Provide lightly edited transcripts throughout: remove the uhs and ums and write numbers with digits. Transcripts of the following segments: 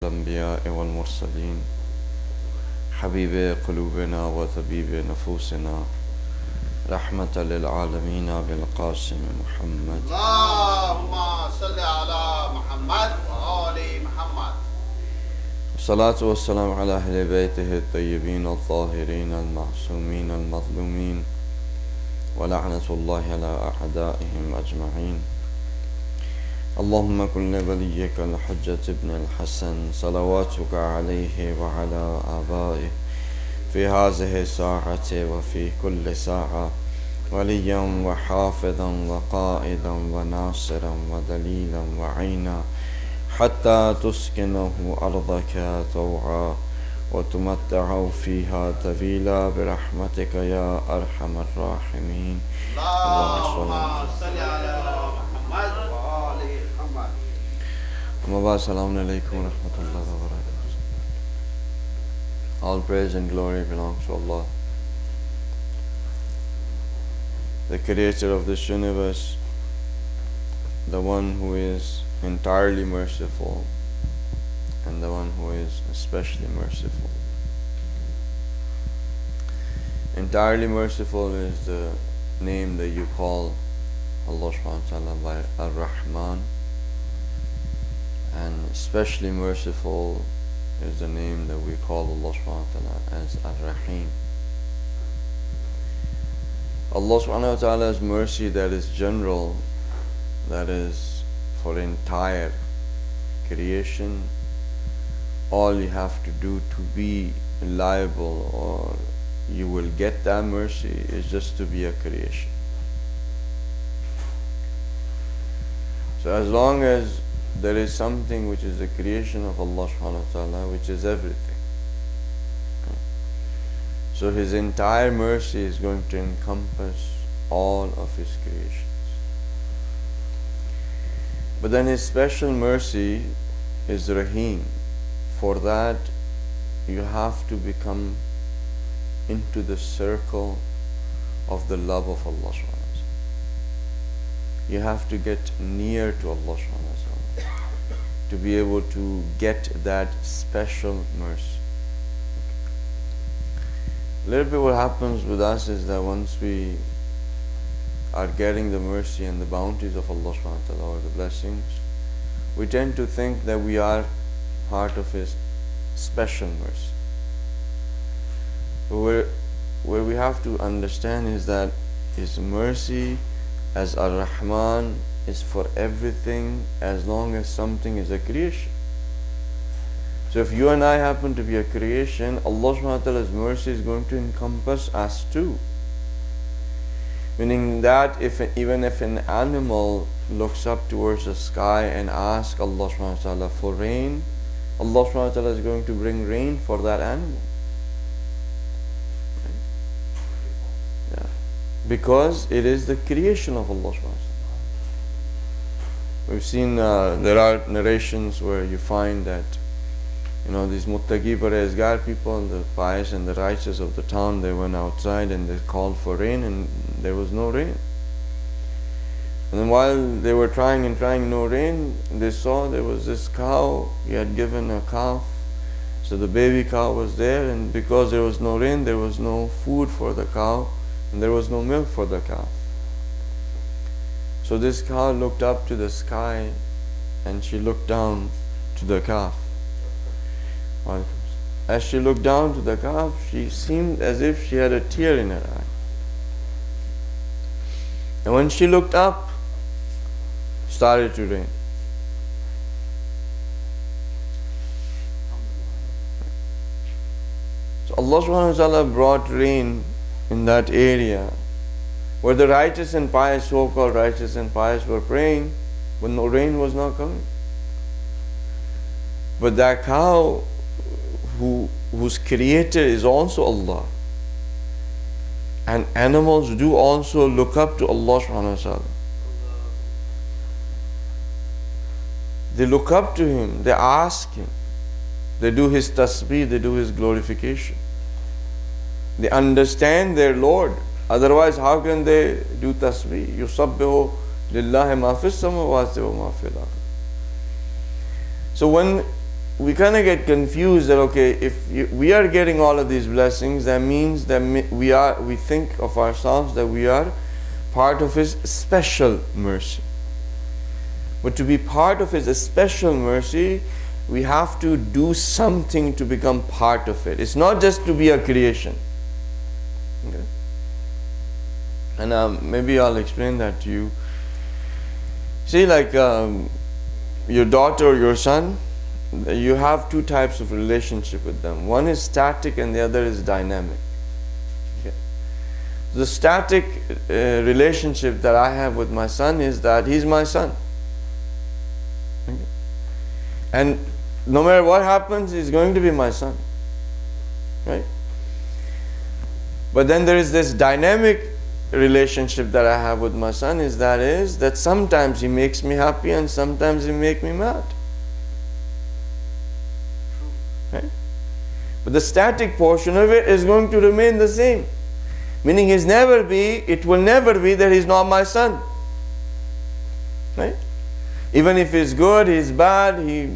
الأنبياء والمرسلين حبيب قلوبنا وطبيب نفوسنا رحمة للعالمين بالقاسم محمد اللهم صل على محمد وآل محمد. الصلاة والسلام على أهل بيته الطيبين الطاهرين المعصومين المظلومين ولعنة الله على أعدائهم أجمعين. اللهم كن لوليك الحجة ابن الحسن صلواتك عليه وعلى آبائه في هذه الساعة وفي كل ساعة وليا وحافظا وقائدا وناصرا ودليلا وعينا حتى تسكنه أرضك طوعا وتمتع فيها طويلا برحمتك يا أرحم الراحمين. اللهم صل على محمد وآل محمد. Assalamu alaikum wa rahmatullahi wa barakatuh. All praise and glory belongs to Allah, the creator of this universe, the one who is entirely merciful and the one who is especially merciful. Entirely merciful is the name that you call Allah subhanahu wa ta'ala by Ar-Rahman, and especially merciful is the name that we call Allah subhanahu wa ta'ala as Ar-Rahim. Allah subhanahu wa ta'ala's mercy that is general, that is for entire creation. All you have to do to be liable or you will get that mercy is just to be a creation. So as long as there is something which is the creation of Allah subhanahu wa ta'ala, which is everything. So His entire mercy is going to encompass all of His creations. But then His special mercy is Rahim. For that you have to become into the circle of the love of Allah subhanahu wa ta'ala. You have to get near to Allah subhanahu wa ta'ala to be able to get that special mercy. A little bit what happens with us is that once we are getting the mercy and the bounties of Allah subhanahu wa ta'ala or the blessings, we tend to think that we are part of His special mercy. But where we have to understand is that His mercy as Ar-Rahman is for everything as long as something is a creation. So if you and I happen to be a creation, Allah subhanahu wa ta'ala's mercy is going to encompass us too. Meaning that even if an animal looks up towards the sky and asks Allah subhanahu wa ta'ala for rain, Allah subhanahu wa ta'ala is going to bring rain for that animal. Yeah. Because it is the creation of Allah subhanahu wa ta'ala. We've seen there are narrations where you find that these muttaqi parhezgar people, the pious and the righteous of the town, they went outside and they called for rain and there was no rain. And then while they were trying no rain, they saw there was this cow. He had given a calf. So the baby cow was there, and because there was no rain, there was no food for the cow and there was no milk for the calf. So this cow looked up to the sky and she looked down to the calf. As she looked down to the calf, she seemed as if she had a tear in her eye. And when she looked up, it started to rain. So Allah subhanahu wa ta'ala brought rain in that area where the righteous and pious, so-called righteous and pious, were praying, but no rain was not coming. But that cow, whose creator is also Allah, and animals do also look up to Allah subhanahu wa ta'ala. They look up to Him, they ask Him, they do His tasbih, they do His glorification. They understand their Lord. Otherwise, how can they do tasbih? Yusabbihu lillahi ma fis samawati wa ma fil ardh. So when we kind of get confused that okay, we are getting all of these blessings, that means that we think of ourselves that we are part of His special mercy. But to be part of His special mercy, we have to do something to become part of it. It's not just to be a creation. Okay? And maybe I'll explain that to you. See, like your daughter or your son, you have two types of relationship with them. One is static and the other is dynamic. Okay? The static relationship that I have with my son is that he's my son. Okay? And no matter what happens, he's going to be my son. Right? But then there is this dynamic relationship that I have with my son is that sometimes he makes me happy and sometimes he makes me mad. Right? But the static portion of it is going to remain the same. Meaning it will never be that he's not my son. Right? Even if he's good, he's bad, he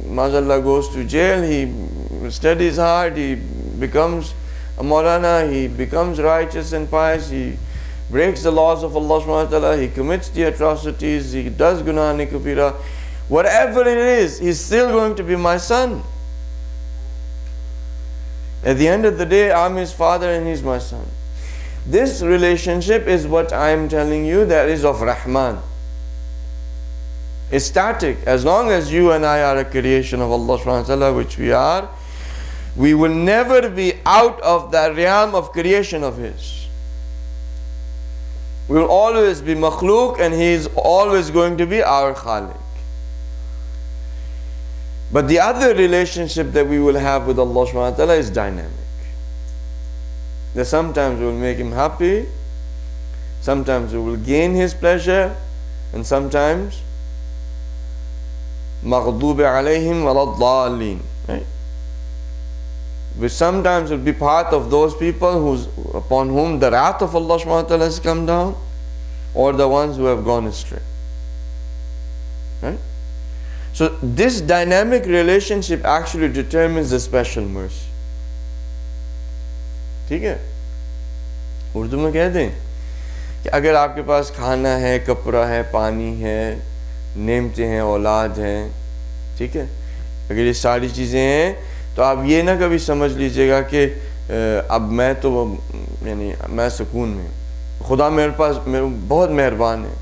mashallah goes to jail, he studies hard, he becomes a Maulana, he becomes righteous and pious, he breaks the laws of Allah subhanahu wa ta'ala, he commits the atrocities, he does gunah nikubira, whatever it is, he's still going to be my son. At the end of the day, I'm his father and he's my son. This relationship is what I'm telling you, that is of Rahman. It's static. As long as you and I are a creation of Allah subhanahu wa ta'ala, which we are, we will never be out of that realm of creation of His. We will always be makhluk and He is always going to be our Khaliq. But the other relationship that we will have with Allah subhanahu wa ta'ala is dynamic. That sometimes we will make Him happy, sometimes we will gain His pleasure, and sometimes maghdubi alayhim waladhdallin. Right? We sometimes will be part of those people upon whom the wrath of Allah subhanahu wa ta'ala has come down, or the ones who have gone astray. Right? So this dynamic relationship actually determines the special mercy. ठीक है? उर्दू में कह दें कि अगर आपके पास खाना है, कपड़ा है, पानी है, नेमतें हैं, औलाद हैं, ठीक है, अगर ये सारी चीज़ें हैं, तो आप ये ना कभी समझ लीजिएगा कि अब मैं तो यानी मैं सुकून में, खुदा मेरे बहुत मेहरबान है।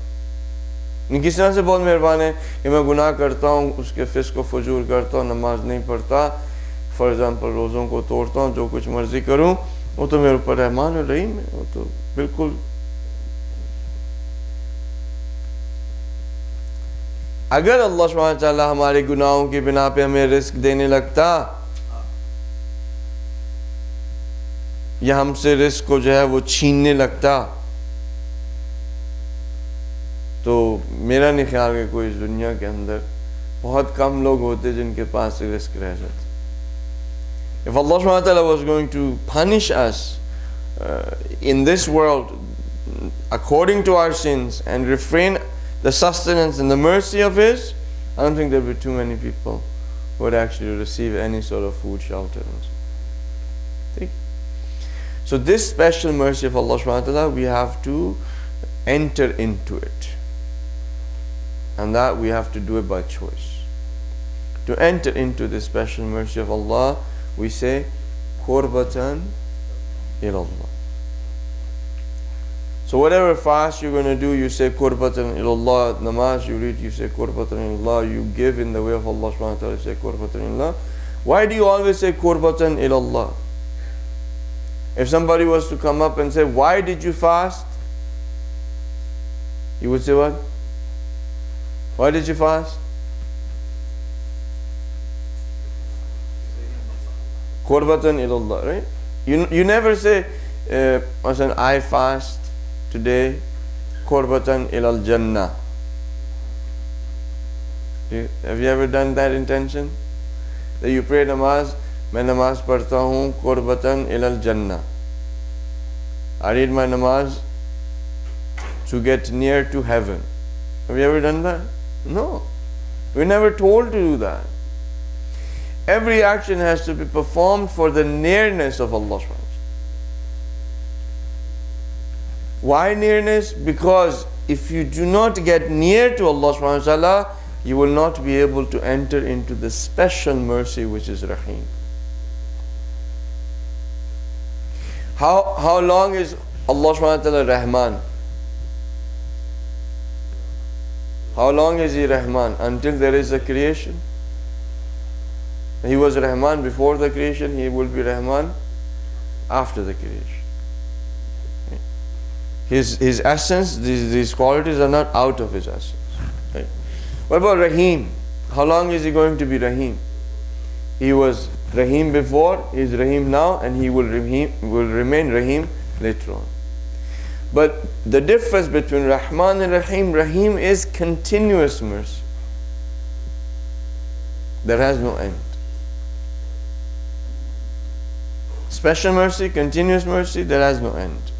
नहीं, किस तरह से बहुत मेहरबान है कि मैं गुनाह करता हूँ, उसके फिस्क व फजूर करता हूँ, नमाज नहीं पढ़ता, फॉर एग्जाम्पल रोज़ों को तोड़ता हूँ, जो कुछ मर्ज़ी करूँ, वो तो मेरे ऊपर रहमान और रहीम है, वो तो बिल्कुल। अगर अल्लाह सुब्हानहू व तआला हमारे गुनाहों की बिना पे हमें रिस्क देने लगता या हमसे रिस्क को जो है वो छीनने लगता, तो मेरा नहीं ख्याल कि कोई इस दुनिया के अंदर बहुत कम लोग होते जिनके पास रिस्क रह जाते। If Allah subhanahu wa ta'ala was going to punish us in this world according to our sins and refrain the sustenance and the mercy of His, I don't think there would be too many people who would actually receive any sort of food, shelter and so. So this special mercy of Allah subhanahu wa ta'ala, we have to enter into it. And that we have to do it by choice. To enter into this special mercy of Allah, we say, Qurbatan ilallah. So whatever fast you're going to do, you say Qurbatan ilallah. Namaz you read, you say Qurbatan ilallah. You give in the way of Allah subhanahu wa ta'ala, you say Qurbatan ilallah. Why do you always say Qurbatan ilallah? If somebody was to come up and say, why did you fast? You would say what? Why did you fast? Qurbatan ilallah, right? You never say, I fast today, Qurbatan ilal Jannah. Have you ever done that intention? That you pray namaz, मैं नमाज पढ़ता हूँ Qurbatan ilal Jannah. I read my namaz to get near to heaven. Have you ever done that? No. We're never told to do that. Every action has to be performed for the nearness of Allah subhanahu wa ta'ala. Why nearness? Because if you do not get near to Allah subhanahu wa ta'ala, you will not be able to enter into the special mercy which is Rahim. How long is Allah subhanahu wa ta'ala Rahman? How long is He Rahman? Until there is a creation. He was Rahman before the creation, He will be Rahman after the creation. His essence, these qualities are not out of His essence. Right? What about Rahim? How long is He going to be Rahim? He was Rahim before, He is Rahim now, and He will remain Rahim later on. But the difference between Rahman and Rahim, Rahim is continuous mercy. There has no end. Special mercy, continuous mercy, there has no end.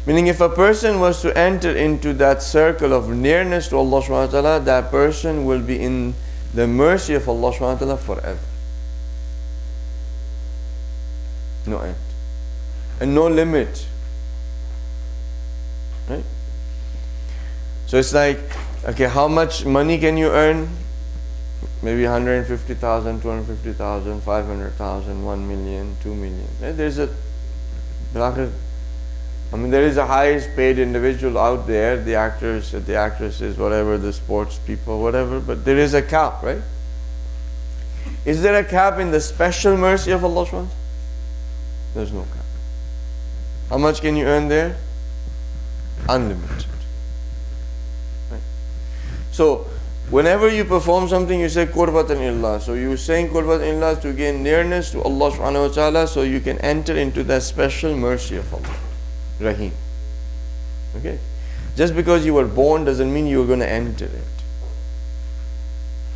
Meaning if a person was to enter into that circle of nearness to Allah subhanahu wa ta'ala, that person will be in the mercy of Allah subhanahu wa ta'ala forever. No end. And no limit. Right? So it's like, okay, how much money can you earn? Maybe 150,000, 250,000, 500,000, 1 million, 2 million. There's a there is a highest paid individual out there, the actors, the actresses, whatever, the sports people, whatever, but there is a cap, right? Is there a cap in the special mercy of Allah subhanahu wa ta'ala? There's no cap. How much can you earn there? Unlimited. Right? So, whenever you perform something, you say qurbatan illah. So you saying qurbatan illah to gain nearness to Allah subhanahu wa ta'ala, so you can enter into that special mercy of Allah. Rahim. Okay? Just because you were born doesn't mean you are going to enter it.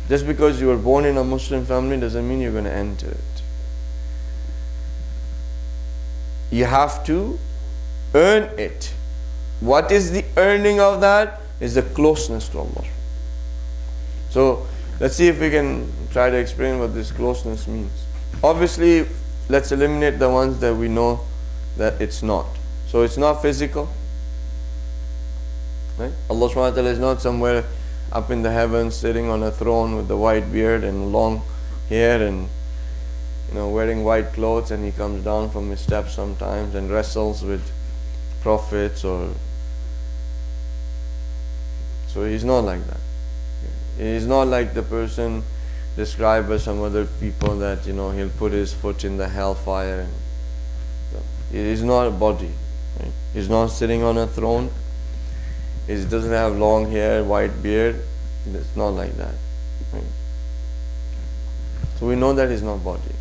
Just because you were born in a Muslim family doesn't mean you're going to enter it. You have to earn it. What is the earning of that? Is the closeness to Allah. So let's see if we can try to explain what this closeness means. Obviously, let's eliminate the ones that we know that it's not. So it's not physical. Right? Allah subhanahu wa ta'ala is not somewhere up in the heavens sitting on a throne with the white beard and long hair and wearing white clothes, and He comes down from His steps sometimes and wrestles with prophets so He's not like that. He's not like the person described by some other people that He'll put His foot in the hellfire. And He's not a body. Right? He's not sitting on a throne. He doesn't have long hair, white beard. It's not like that. Right? So we know that He's not body.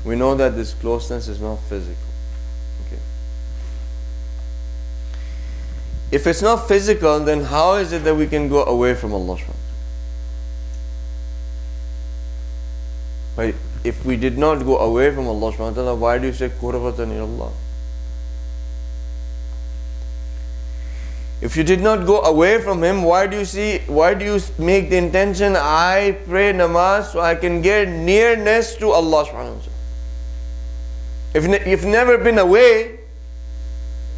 We know that this closeness is not physical. Okay. If it's not physical, then how is it that we can go away from Allah? Right? If we did not go away from Allah subhanahu wa ta'ala, why do you say qurbatan ilallah? If you did not go away from Him, why do you make the intention, I pray namaz so I can get nearness to Allah subhanahu wa ta'ala? If you've never been away,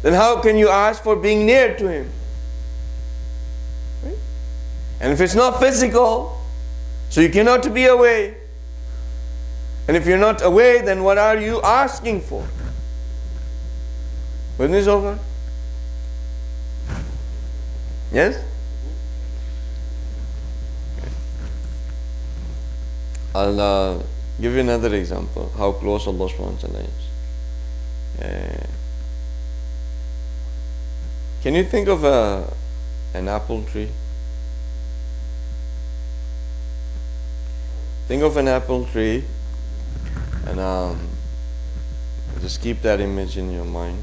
then how can you ask for being near to Him? Right? And if it's not physical, so you cannot be away. And if you're not away, then what are you asking for? When is over? Yes? I'll give you another example how close Allah subhanahu wa ta'ala is. Can you think of an apple tree? Think of an apple tree and just keep that image in your mind.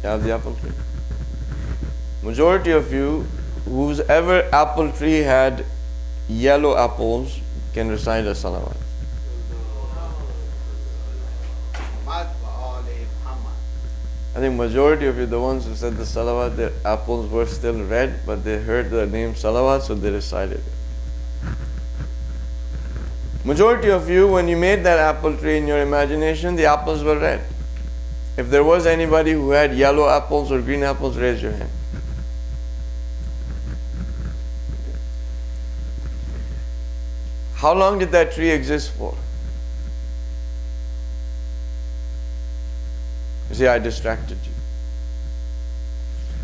You have the apple tree? Majority of you, whose ever apple tree had yellow apples, can recite a salawat. I think majority of you, the ones who said the salawat, their apples were still red, but they heard the name salawat, so they recited it. Majority of you, when you made that apple tree in your imagination, the apples were red. If there was anybody who had yellow apples or green apples, raise your hand. How long did that tree exist for? You see, I distracted you.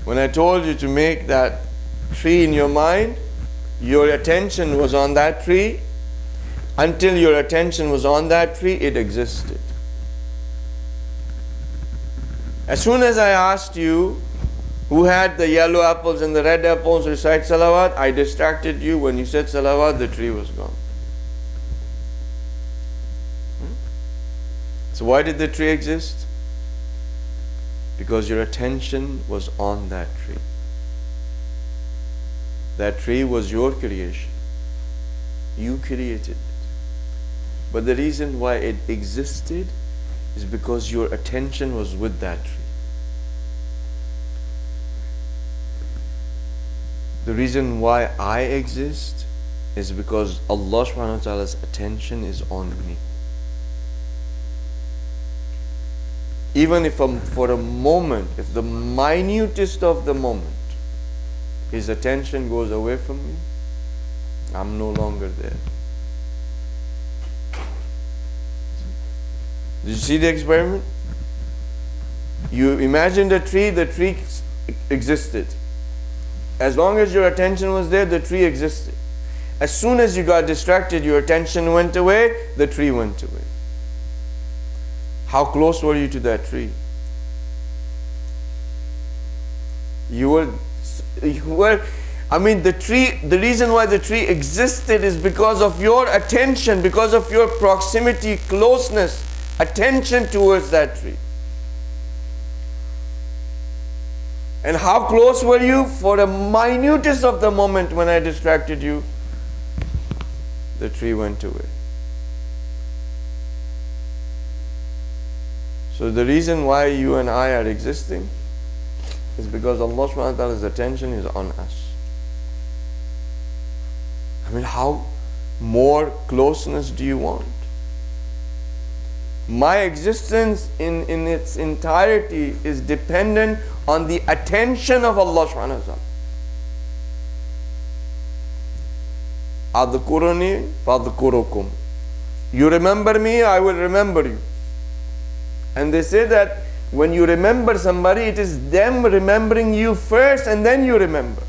When I told you to make that tree in your mind, your attention was on that tree. Until your attention was on that tree, it existed. As soon as I asked you who had the yellow apples and the red apples, recite salawat, I distracted you. When you said salawat, the tree was gone. So why did the tree exist? Because your attention was on that tree. That tree was your creation. You created it. But the reason why it existed is because your attention was with that tree. The reason why I exist is because Allah subhanahu wa ta'ala's attention is on me. Even if for a moment, if the minutest of the moment, His attention goes away from me, I'm no longer there. Did you see the experiment? You imagined the tree existed. As long as your attention was there, the tree existed. As soon as you got distracted, your attention went away, the tree went away. How close were you to that tree? You were, I mean, the tree, the reason why the tree existed is because of your attention, because of your proximity, closeness, attention towards that tree. And how close were you? For the minutest of the moment when I distracted you, the tree went away. So the reason why you and I are existing is because Allah subhanahu wa ta'ala's attention is on us. I mean, how more closeness do you want? My existence in its entirety is dependent on the attention of Allah subhanahu wa ta'ala. Adhkuruni fadhkurukum. You remember me, I will remember you. And they say that when you remember somebody, it is them remembering you first and then you remember.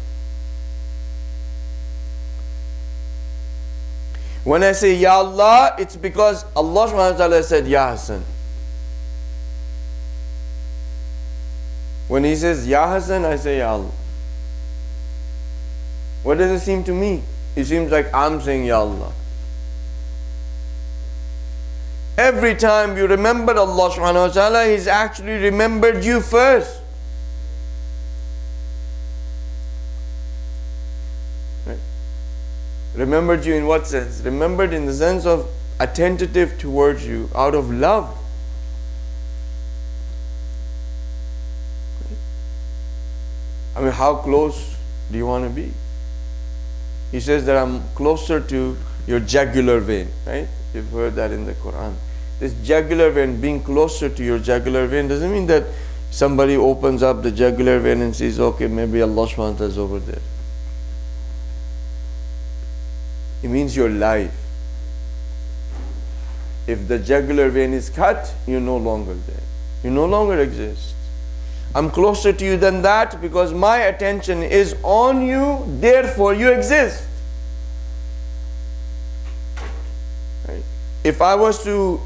When I say Ya Allah, it's because Allah subhanahu wa ta'ala said Ya Hasan. When He says Ya Hasan, I say Ya Allah. What does it seem to me? It seems like I'm saying Ya Allah. Every time you remember Allah subhanahu wa ta'ala, He's actually remembered you first. Right? Remembered you in what sense? Remembered in the sense of attentive towards you, out of love. Right? I mean, how close do you want to be? He says that I'm closer to your jugular vein, right? You've heard that in the Quran. This jugular vein, being closer to your jugular vein, doesn't mean that somebody opens up the jugular vein and says, okay, maybe Allah subhanahu wa ta'ala is over there. It means your life. If the jugular vein is cut, you're no longer there. You no longer exist. I'm closer to you than that because my attention is on you, therefore you exist. Right? If I was to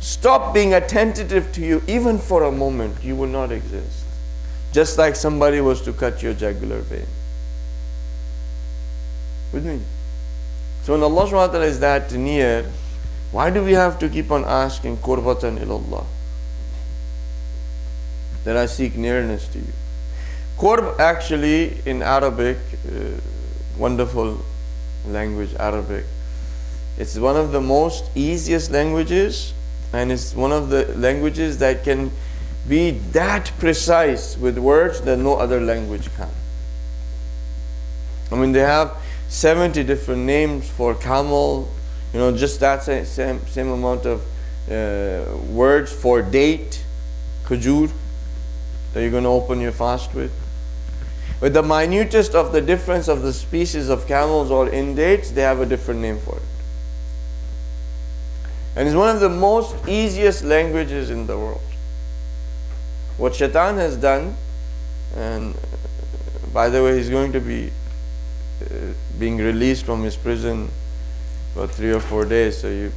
stop being attentive to you even for a moment, you will not exist. Just like somebody was to cut your jugular vein. With me? So when Allah subhanahu wa ta'ala is that near, why do we have to keep on asking qurbatan ilallah? That I seek nearness to you. Qurb actually in Arabic, wonderful language, Arabic. It's one of the most easiest languages, and it's one of the languages that can be that precise with words that no other language can. I mean, they have 70 different names for camel, Just that same amount of words for date, khajur, that you're going to open your fast with. With the minutest of the difference of the species of camels or in dates, they have a different name for it. And it's one of the most easiest languages in the world. What Shaitan has done, and by the way, he's going to be being released from his prison for 3 or 4 days, so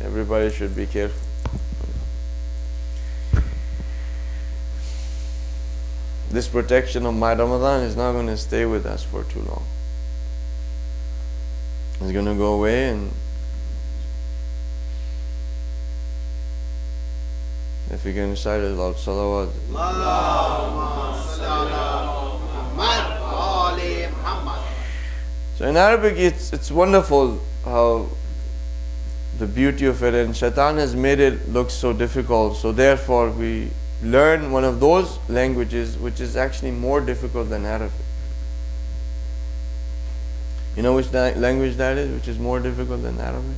everybody should be careful. This protection of my Ramadan is not going to stay with us for too long. It's going to go away, and if you can recite it about salawat. So in Arabic, it's wonderful how the beauty of it, and Shaitan has made it look so difficult. So therefore, we learn one of those languages which is actually more difficult than Arabic. You know which language that is, which is more difficult than Arabic?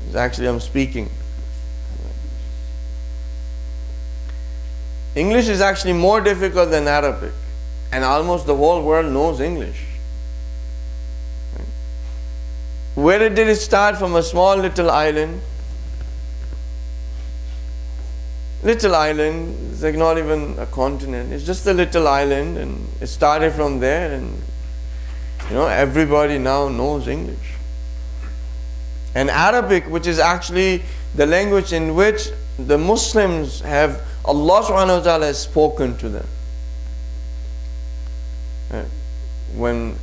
It's actually, I'm speaking. English is actually more difficult than Arabic, and almost the whole world knows English. Right? Where did it start? From a small little island. Little island, it's like not even a continent, it's just a little island, and it started from there, and everybody now knows English. And Arabic, which is actually the language in which the Muslims have, Allah subhanahu wa ta'ala has spoken to them. When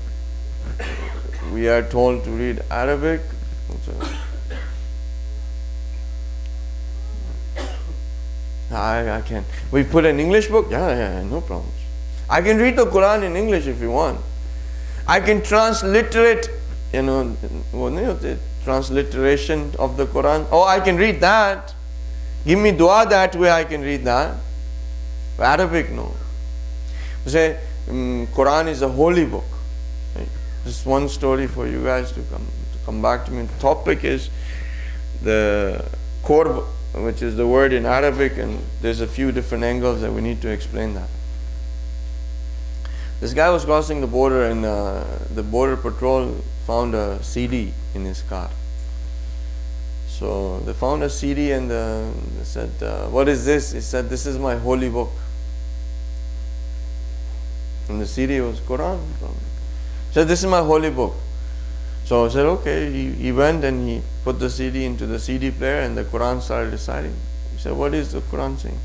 we are told to read Arabic, I can. We put an English book? Yeah, no problems. I can read the Quran in English if you want. I can transliterate, the transliteration of the Quran. Oh, I can read that. Give me dua that way, I can read that. But Arabic, no. We say Quran is a holy book. Right? Just one story for you guys to come back to me. The topic is the qurb, which is the word in Arabic, and there's a few different angles that we need to explain that. This guy was crossing the border, and the border patrol found a CD in his car. So they found a CD, and they said, what is this? He said, this is my holy book. And the CD was Quran. He said, this is my holy book. So I said, okay. He went and he put the CD into the CD player, and the Quran started reciting. He said, what is the Quran saying?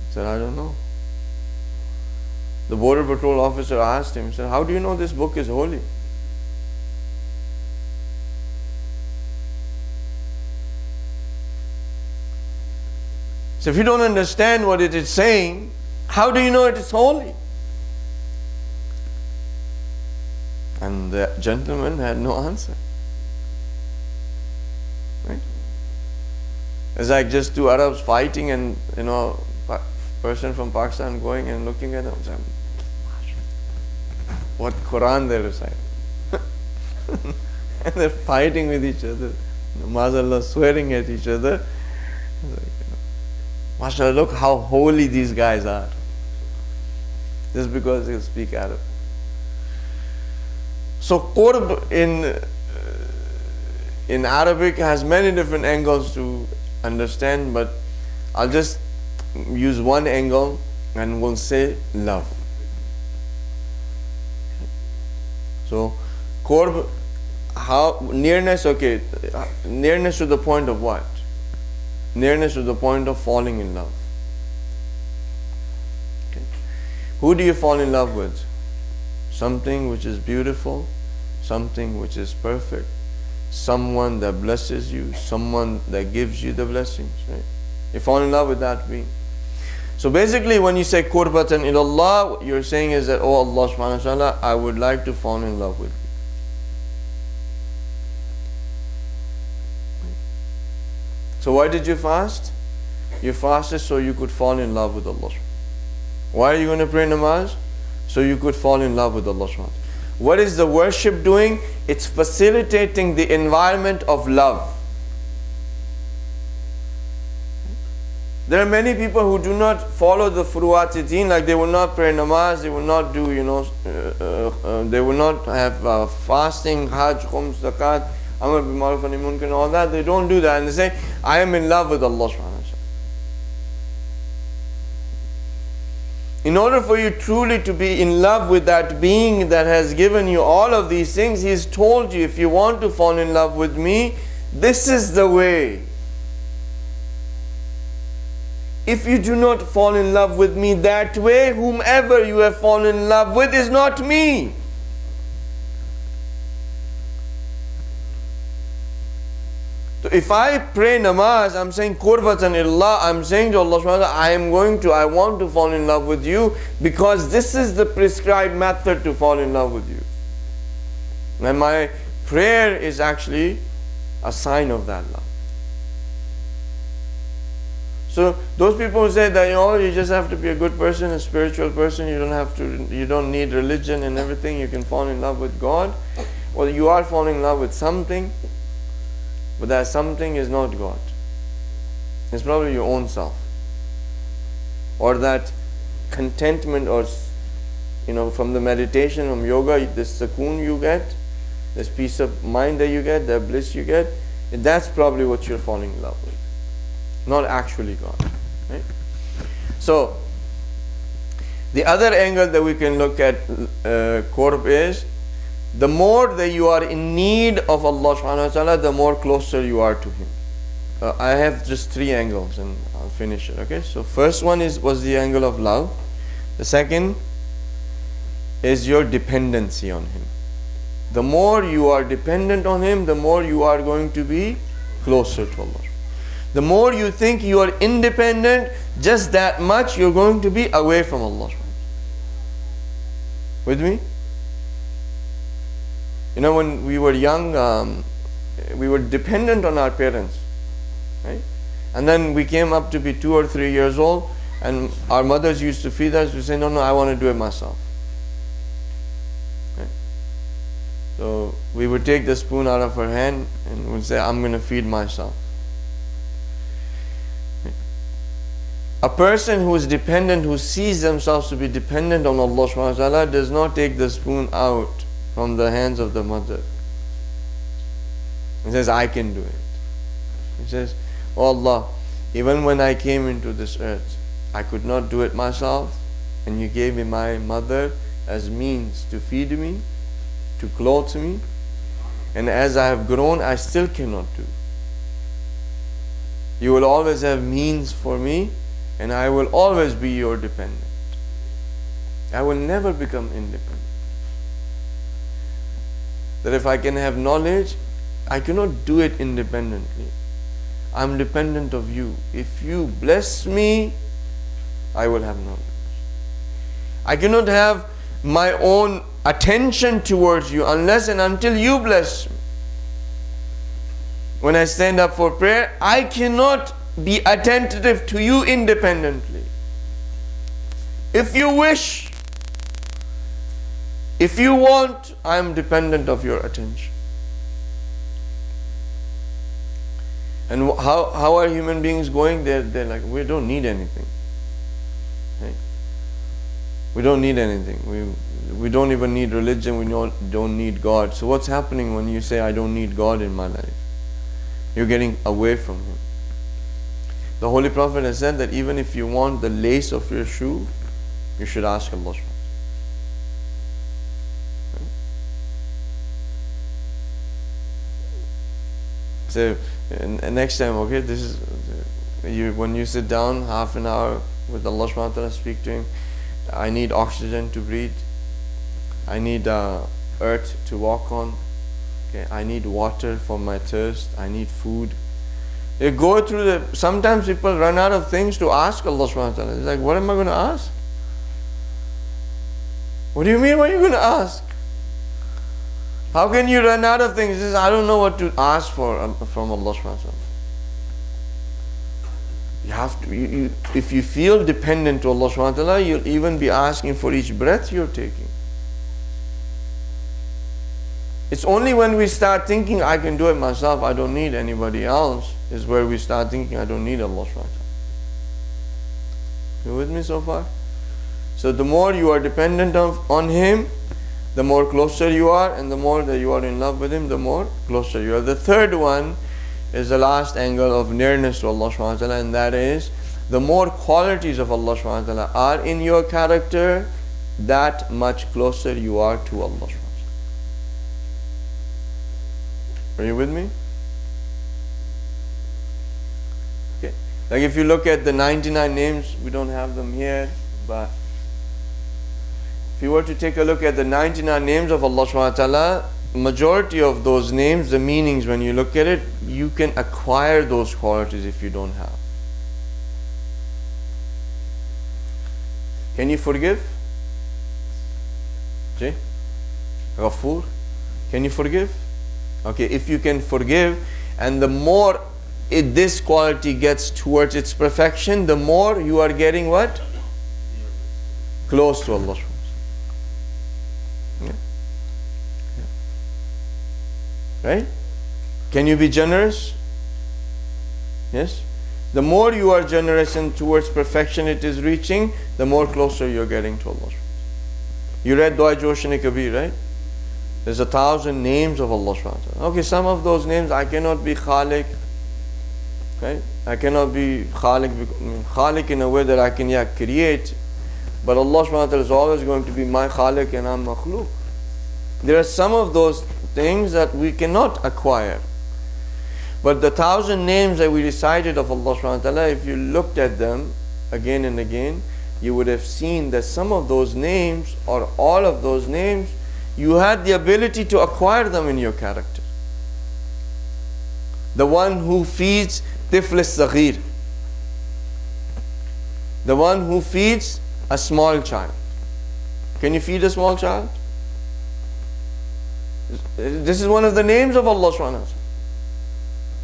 He said, I don't know. The border patrol officer asked him, he said, how do you know this book is holy? So if you don't understand what it is saying, how do you know it is holy? And the gentleman had no answer. Right? It's like just two Arabs fighting, and person from Pakistan going and looking at them saying, what Quran they recite. And they're fighting with each other. Maazallah, swearing at each other. MashaAllah, look how holy these guys are. Just because they speak Arab. So qurb in Arabic has many different angles to understand, but I'll just use one angle and we'll say love. So qurb, how nearness, okay, nearness to the point of what? Nearness to the point of falling in love. Okay. Who do you fall in love with? Something which is beautiful, something which is perfect, someone that blesses you, someone that gives you the blessings, right? You fall in love with that being. So basically when you say qurbatan ilallah, what you're saying is that, oh Allah subhanahu wa ta'ala, I would like to fall in love with you. So why did you fast? You fasted so you could fall in love with Allah. Why are you going to pray namaz? So you could fall in love with Allah. What is the worship doing? It's facilitating the environment of love. There are many people who do not follow the furuat deen, like they will not pray namaz, they will not do, they will not have fasting, hajj, khums, zakat, amr bil ma'ruf and nahy munkar and all that. They don't do that, and they say, I am in love with Allah subhanahu wa ta'ala. In order for you truly to be in love with that being that has given you all of these things, He's told you, if you want to fall in love with me, this is the way. If you do not fall in love with me that way, whomever you have fallen in love with is not me. So if I pray namaz, I'm saying qurbatan illah, I'm saying to Allah subhanahu wa ta'ala, I want to fall in love with you, because this is the prescribed method to fall in love with you. And my prayer is actually a sign of that love. So those people who say that you just have to be a good person, a spiritual person, you don't need religion and everything, you can fall in love with God. Well, you are falling in love with something, but that something is not God. It's probably your own self. Or that contentment, or from the meditation, from yoga, this sukoon you get, this peace of mind that you get, that bliss you get, that's probably what you're falling in love with. Not actually God. Right? So, the other angle that we can look at qurb is, the more that you are in need of Allah subhanahu wa ta'ala, the more closer you are to Him. I have just 3 angles and I'll finish it. Okay? So first one was the angle of love. The second is your dependency on Him. The more you are dependent on Him, the more you are going to be closer to Allah. The more you think you are independent, just that much you're going to be away from Allah. With me? When we were young, we were dependent on our parents. Right? And then we came up to be 2 or 3 years old, and our mothers used to feed us. We say, no, I want to do it myself. Right? So we would take the spoon out of her hand and we'd say, I'm going to feed myself. A person who is dependent, who sees themselves to be dependent on Allah subhanahu wa ta'ala, does not take the spoon out from the hands of the mother. He says, I can do it. He says, oh Allah, even when I came into this earth, I could not do it myself, and you gave me my mother as means to feed me, to clothe me, and as I have grown, I still cannot do. You will always have means for me, and I will always be your dependent. I will never become independent. That if I can have knowledge, I cannot do it independently. I'm dependent of you. If you bless me, I will have knowledge. I cannot have my own attention towards you unless and until you bless me. When I stand up for prayer, I cannot be attentive to you independently. If you wish, if you want, I am dependent of your attention. And how are human beings going? They're like, we don't need anything. Right? We don't need anything. We don't even need religion. We don't need God. So what's happening when you say, I don't need God in my life? You're getting away from Him. The Holy Prophet has said that even if you want the lace of your shoe, you should ask Allah. So next time, okay, this is when you sit down half an hour with Allah subhanahu wa ta'ala, speak to Him. I need oxygen to breathe. I need earth to walk on. Okay, I need water for my thirst. I need food. They go through sometimes people run out of things to ask Allah subhanahu wa ta'ala. It's like, what am I going to ask? What do you mean, what are you going to ask? How can you run out of things? He says, I don't know what to ask for from Allah subhanahu wa ta'ala. You have to, if you feel dependent to Allah subhanahu wa ta'ala, you'll even be asking for each breath you're taking. It's only when we start thinking, I can do it myself, I don't need anybody else, is where we start thinking, I don't need Allah SWT. You with me so far? So the more you are dependent on Him, the more closer you are, and the more that you are in love with Him, the more closer you are. The third one is the last angle of nearness to Allah SWT, and that is, the more qualities of Allah SWT are in your character, that much closer you are to Allah SWT. Are you with me? Okay. Like if you look at the 99 names, we don't have them here, but if you were to take a look at the 99 names of Allah SWT, majority of those names, the meanings, when you look at it, you can acquire those qualities if you don't have. Can you forgive? Jay? Ghafoor? Can you forgive? Okay, if you can forgive, and the more this quality gets towards its perfection, the more you are getting what? Close to Allah. Yeah. Yeah. Right? Can you be generous? Yes? The more you are generous and towards perfection it is reaching, the more closer you are getting to Allah. You read Dua Josh-e-Kabir, right? There's 1,000 names of Allah SWT. Okay, some of those names, I cannot be Khalik. Okay? I cannot be Khalik in a way that I can create. But Allah SWT is always going to be my Khalik and I'm Makhluk. There are some of those things that we cannot acquire. But the 1,000 names that we recited of Allah SWT, if you looked at them again and again, you would have seen that some of those names, or all of those names, you had the ability to acquire them in your character. The one who feeds Tifl al-Saghir, the one who feeds a small child. Can you feed a small child? This is one of the names of Allah SWT.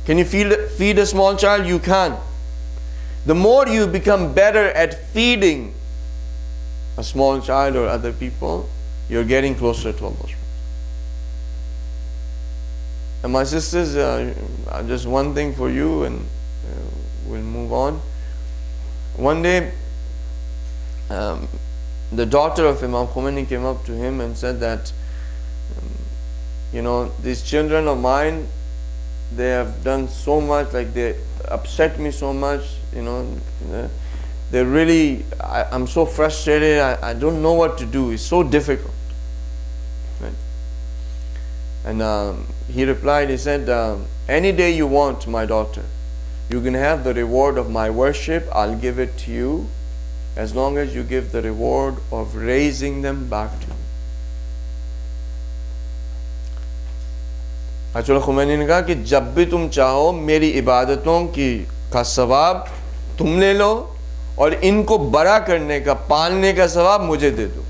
Can you feed a small child? You can. The more you become better at feeding a small child or other people, you're getting closer to Allah. And my sisters, just one thing for you, and we'll move on. One day, the daughter of Imam Khomeini came up to him and said that, these children of mine, they have done so much, like they upset me so much, they really, I'm so frustrated, I don't know what to do, it's so difficult. Right? And he replied, he said, any day you want, my daughter, you can have the reward of my worship, I'll give it to you, as long as you give the reward of raising them back to me. Ayatollah Khomeini ने कहा कि जब भी तुम चाहो मेरी इबादतों का सवाब तुम ले लो और इनको बड़ा करने का, पालने का सवाब मुझे दे दो.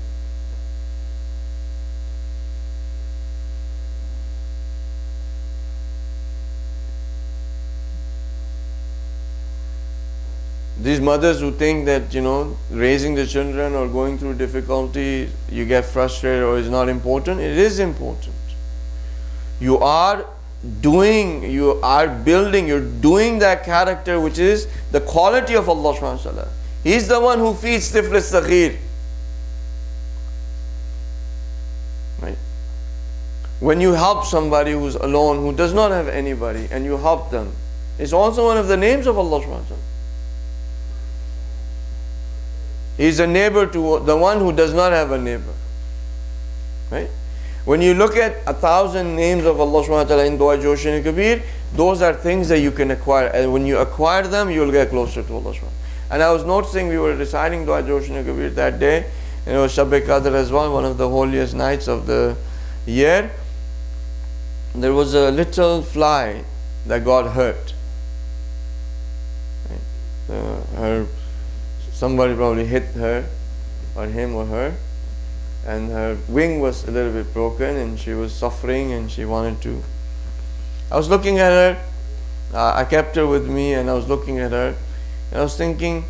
These mothers who think that, raising the children or going through difficulty, you get frustrated or is not important, it is important. You are building, you're doing that character which is the quality of Allah subhanahu wa ta'ala. He's the one who feeds Tifl al-Saghir. Right? When you help somebody who's alone, who does not have anybody, and you help them, it's also one of the names of Allah subhanahu wa ta'ala. He's a neighbor to the one who does not have a neighbor. Right? When you look at 1,000 names of Allah subhanahu wa ta'ala in Dua Josh-e-Kabir, those are things that you can acquire. And when you acquire them, you'll get closer to Allah subhanahu wa ta'ala. And I was noticing, we were reciting Dua Josh-e-Kabir that day, and it was Shab-e-Qadr as well, one of the holiest nights of the year. There was a little fly that got hurt. Right? Somebody probably hit her, or him or her, and her wing was a little bit broken and she was suffering and she wanted to. I was looking at her, I kept her with me and I was looking at her and I was thinking,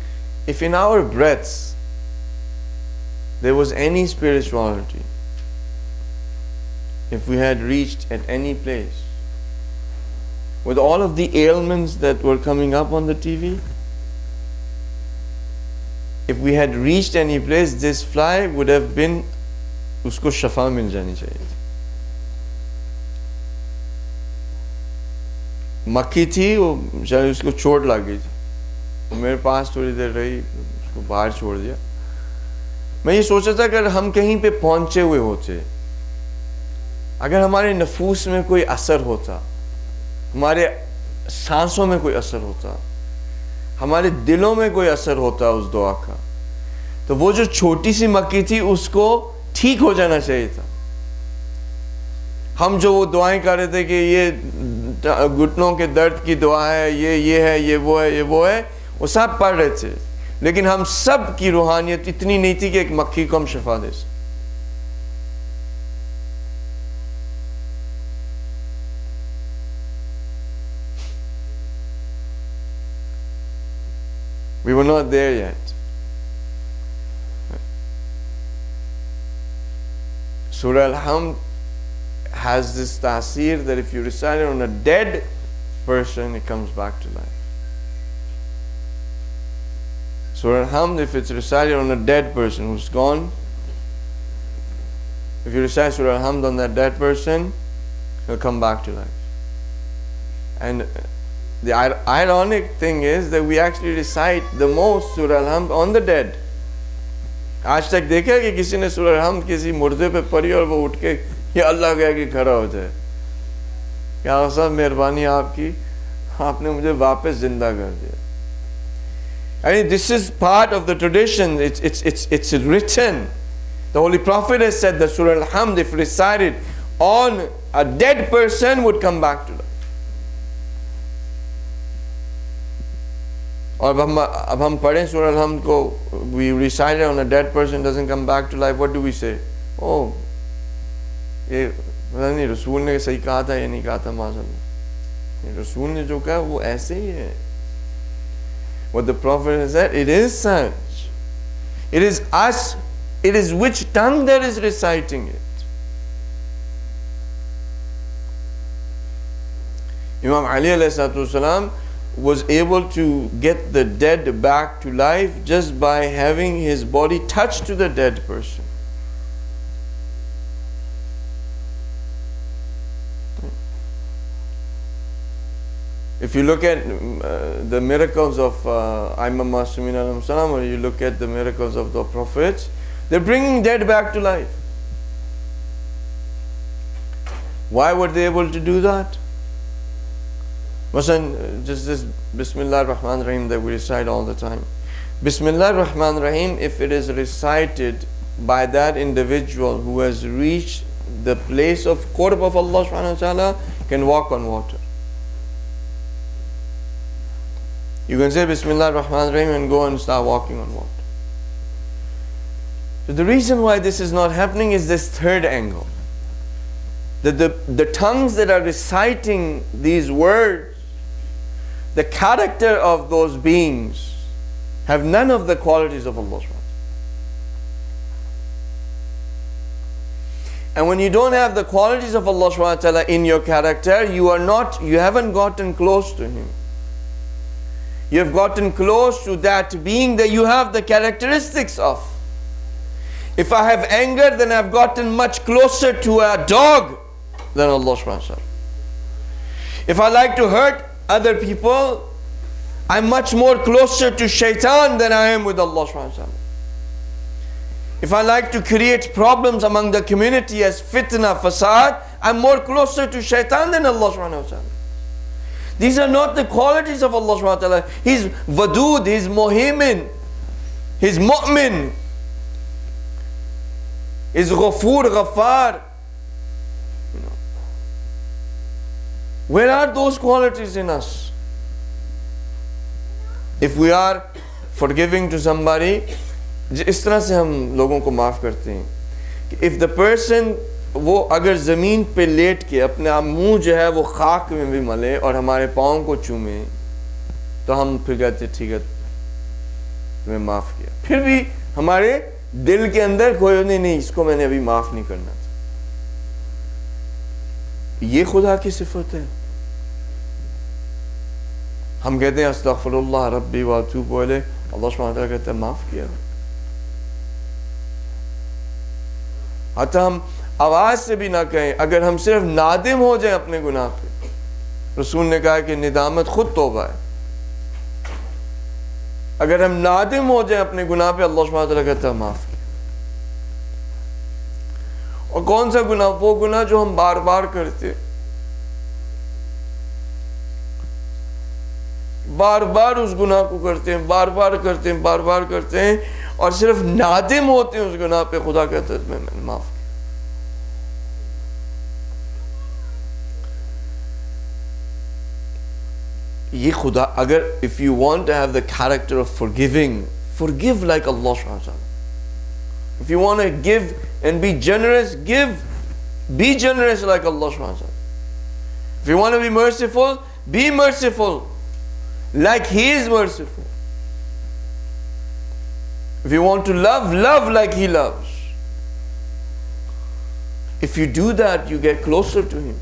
if in our breaths there was any spirituality, if we had reached at any place, with all of the ailments that were coming up on the TV, if we had reached any place, this fly would have been, usko shafa mil jani chahiye. मक्खी थी, वो शायद उसको चोट लग गई थी, वो मेरे पास थोड़ी देर रही, उसको बाहर छोड़ दिया। मैं ये सोचा था अगर हम कहीं पे पहुंचे हुए होते, अगर हमारे नफूस में कोई असर होता, हमारे सांसों में कोई असर होता, हमारे दिलों में कोई असर होता उस दुआ का, तो वो जो छोटी सी मक्खी थी उसको ठीक हो जाना चाहिए था। हम जो वो दुआएं कर रहे थे कि ये घुटनों के दर्द की दुआ है, ये है, ये वो है, ये वो है, वो सब पढ़ रहे थे, लेकिन हम सब की रूहानियत इतनी नहीं थी कि एक मक्खी को हम शिफा दे सकें। We were not there yet. Surah Al-Hamd has this ta'seer that if you recite it on a dead person, it comes back to life. Surah Al-Hamd, if it's recited on a dead person who's gone, if you recite Surah Al-Hamd on that dead person, he'll come back to life. And the ironic thing is that we actually recite the most Surah Al-Hamd on the dead. आज तक देखा है कि किसी ने सूरह अल-हम्द किसी मुर्दे पे पढ़ी और वो उठ के ये अल्लाह कह के खड़ा हो जाए, क्या हसन मेहरबानी आपकी, आपने मुझे वापस जिंदा कर दिया। I mean, this is part of the tradition. It's written. The Holy Prophet has said that Surah Al-Hamd, if recited on a dead person, would come back to life. और अब हम पढ़ें सूरह अल-हम्द को, we recite it on a dead person, doesn't come back to life, what do we say? Oh, ये पता नहीं रसूल ने सही कहा था या नहीं कहा था, माज़अल्लाह, रसूल ने जो कहा वो ऐसे ही है। What the Prophet has said, it is such. It is us, it is which tongue that is reciting it. Imam Ali alayhi salatu wasalam was able to get the dead back to life just by having his body touched to the dead person. If you look at the miracles of Imam Masumin alayhi salam, or you look at the miracles of the prophets, they're bringing dead back to life. Why were they able to do that? Just this Bismillah ar-Rahman ar-Rahim that we recite all the time. Bismillah ar-Rahman ar-Rahim, if it is recited by that individual who has reached the place of qurb of Allah subhanahu wa ta'ala, can walk on water. You can say Bismillah ar-Rahman ar-Rahim and go and start walking on water. So the reason why this is not happening is this third angle. That the tongues that are reciting these words, the character of those beings have none of the qualities of Allah. And when you don't have the qualities of Allah in your character, you haven't gotten close to Him. You have gotten close to that being that you have the characteristics of. If I have anger, then I've gotten much closer to a dog than Allah. If I like to hurt other people, I'm much more closer to shaitan than I am with Allah. If I like to create problems among the community as fitna, fasad, I'm more closer to shaitan than Allah. These are not the qualities of Allah. He's wadud, He's muhaimin, He's mu'min, He's ghafur, ghaffar. Where are those qualities in us? If we are forgiving to somebody, इस तरह से हम लोगों को माफ़ करते हैं कि if the person, वो अगर ज़मीन पे लेट के अपना मुंह जो है वो खाक में भी मले और हमारे पाँव को चूमे, तो हम फिर कहते ठीक है मैं माफ़ किया, फिर भी हमारे दिल के अंदर कोई नहीं इसको मैंने अभी माफ़ नहीं करना था। ये खुदा की सिफत है। हम कहते हैं अस्तगफिरुल्लाह रब्बी व अतूबु इलैह, अल्लाह सुब्हानहू व तआला कहता है माफ किया। हाथा हम आवाज से भी ना कहें, अगर हम सिर्फ नादिम हो जाएं अपने गुनाह पे, रसूल ने कहा कि निदामत खुद तौबा है। अगर हम नादिम हो जाएं अपने गुनाह पे, अल्लाह सुब्हानहू व तआला कहता है माफ किया। और कौन सा गुनाह? वो गुनाह जो हम बार बार करते, बार बार उस गुनाह को करते हैं, बार बार करते हैं, बार बार करते हैं और सिर्फ नादिम होते हैं उस गुनाह पे। खुदा कहता है मैंने माफ किया। ये खुदा, अगर if you want to have the character of forgiving, forgive like Allah सुब्हानहू व तआला। If you want to give and be generous, give. Be generous like Allah subhanahu wa ta'ala. If you want to be merciful, be merciful like He is merciful. If you want to love, love like He loves. If you do that, you get closer to Him.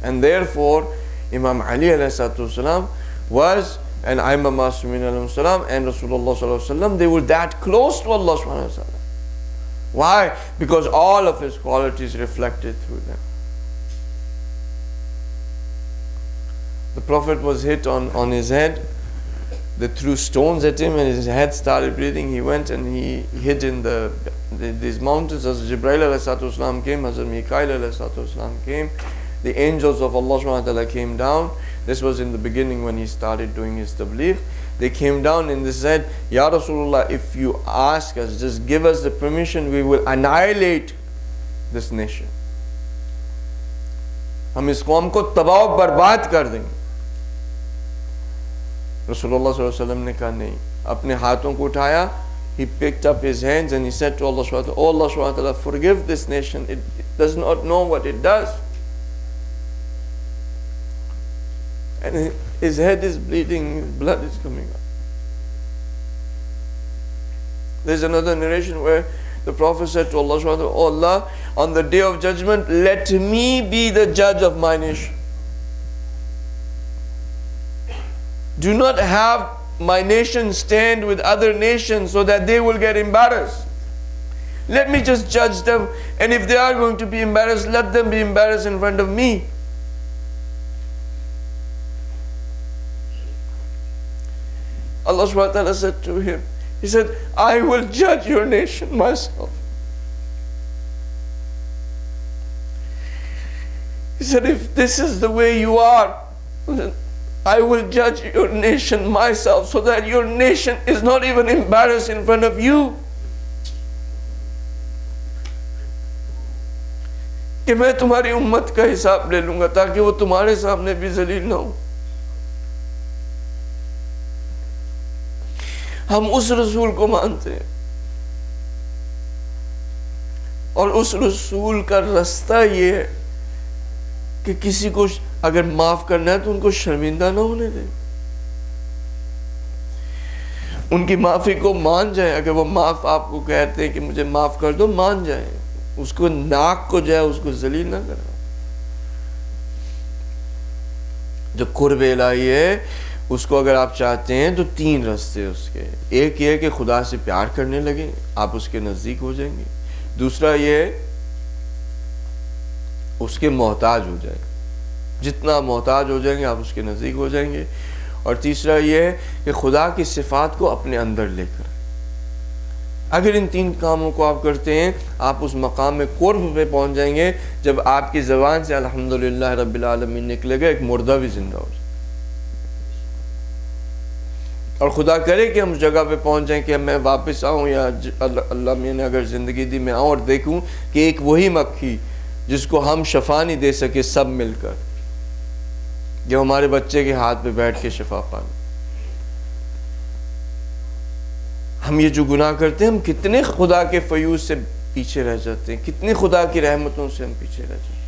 And therefore, Imam Ali alayhi salatu wasalam was, and Imam Masumin alayhi salam and Rasulullah sallallahu alaihi wasallam, they were that close to Allah subhanahu wa ta'ala. Why? Because all of His qualities reflected through them. The Prophet was hit on his head. They threw stones at him and his head started bleeding. He went and he hid in these mountains. As Jibreel alayhi salatu wasalam came, Hazrat Mikail alayhi salatu wasalam came, the angels of Allah subhanahu wa ta'ala came down. This was in the beginning when he started doing his tabligh. They came down and they said, Ya Rasulullah, if you ask us, just give us the permission, we will annihilate this nation. हम इस कौम को तबाह बर्बाद कर देंगे। Rasulullah sallallahu alaihi wasallam ने कहा नहीं, अपने हाथों को उठाया, he picked up his hands and he said to Allah subhanahu wa ta'ala, oh Allah subhanahu wa ta'ala, forgive this nation, it does not know what it does. And his head is bleeding, his blood is coming up. There's another narration where the Prophet said to Allah subhanahu wa ta'ala, oh Allah, on the day of judgment, let me be the judge of my nation. Do not have my nation stand with other nations so that they will get embarrassed. Let me just judge them, and if they are going to be embarrassed, let them be embarrassed in front of me. Allah subhanahu wa ta'ala said to him, He said, I will judge your nation myself. He said, if this is the way you are, I will judge your nation myself so that your nation is not even embarrassed in front of you. कि मैं तुम्हारी उम्मत का हिसाब ले लूंगा ताकि वो तुम्हारे सामने भी जलील ना हो। हम उस रसूल को मानते हैं और उस रसूल का रास्ता ये है कि किसी को अगर माफ करना है तो उनको शर्मिंदा ना होने दें, उनकी माफी को मान जाए। अगर वो माफ आपको कहते हैं कि मुझे माफ कर दो, मान जाए, उसको नाक को जाए, उसको जलील ना करें। जो कुर्ब इलाही है उसको अगर आप चाहते हैं तो तीन रास्ते उसके, एक ये कि खुदा से प्यार करने लगे, आप उसके नजदीक हो जाएंगे। दूसरा ये उसके मोहताज हो जाए, जितना मोहताज हो जाएंगे आप उसके नज़दीक हो जाएंगे। और तीसरा ये है कि खुदा की सिफ़ात को अपने अंदर लेकर, अगर इन तीन कामों को आप करते हैं, आप उस मकाम में कुर्ब पे पहुंच जाएंगे जब आपकी ज़बान से अल्हम्दुलिल्लाह रब्बिल आलमीन निकलेगा, एक मुर्दा भी जिंदा हो जाए। और खुदा करे कि हम उस जगह पे पहुंच जाएं कि मैं वापस आऊँ या अल्लाह मैंने अगर ज़िंदगी दी मैं आऊँ और देखूँ कि एक वही मक्खी जिसको हम शफा नहीं दे सके सब मिलकर, जो हमारे बच्चे के हाथ पे बैठ के शफा पाए। हम ये जो गुनाह करते हैं, हम कितने खुदा के फयूज से पीछे रह जाते हैं, कितनी खुदा की रहमतों से हम पीछे रह जाते हैं।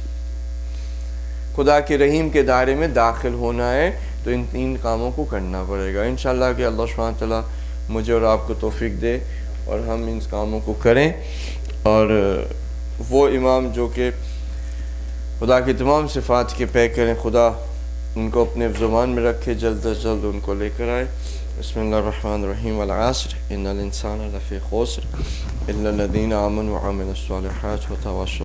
खुदा के रहीम के दायरे में दाखिल होना है तो इन तीन कामों को करना पड़ेगा। इंशाअल्लाह कि अल्लाह सुब्हानहू व तआला मुझे और आपको तौफीक दे और हम इन कामों को करें। और वो इमाम जो कि खुदा की तमाम सिफ़ात के पे करें, खुदा उनको अपने ज़ुबान में रखे, जल्द अज जल्द उनको लेकर आए। बिस्मिल्लाहिर्रहमानिर्रहीम वल अस्र इन्नल इंसाना लफ़ी खुस्र इल्लल्लज़ीना आमनु व अमिलुस्सॉलिहात व तवास्सौ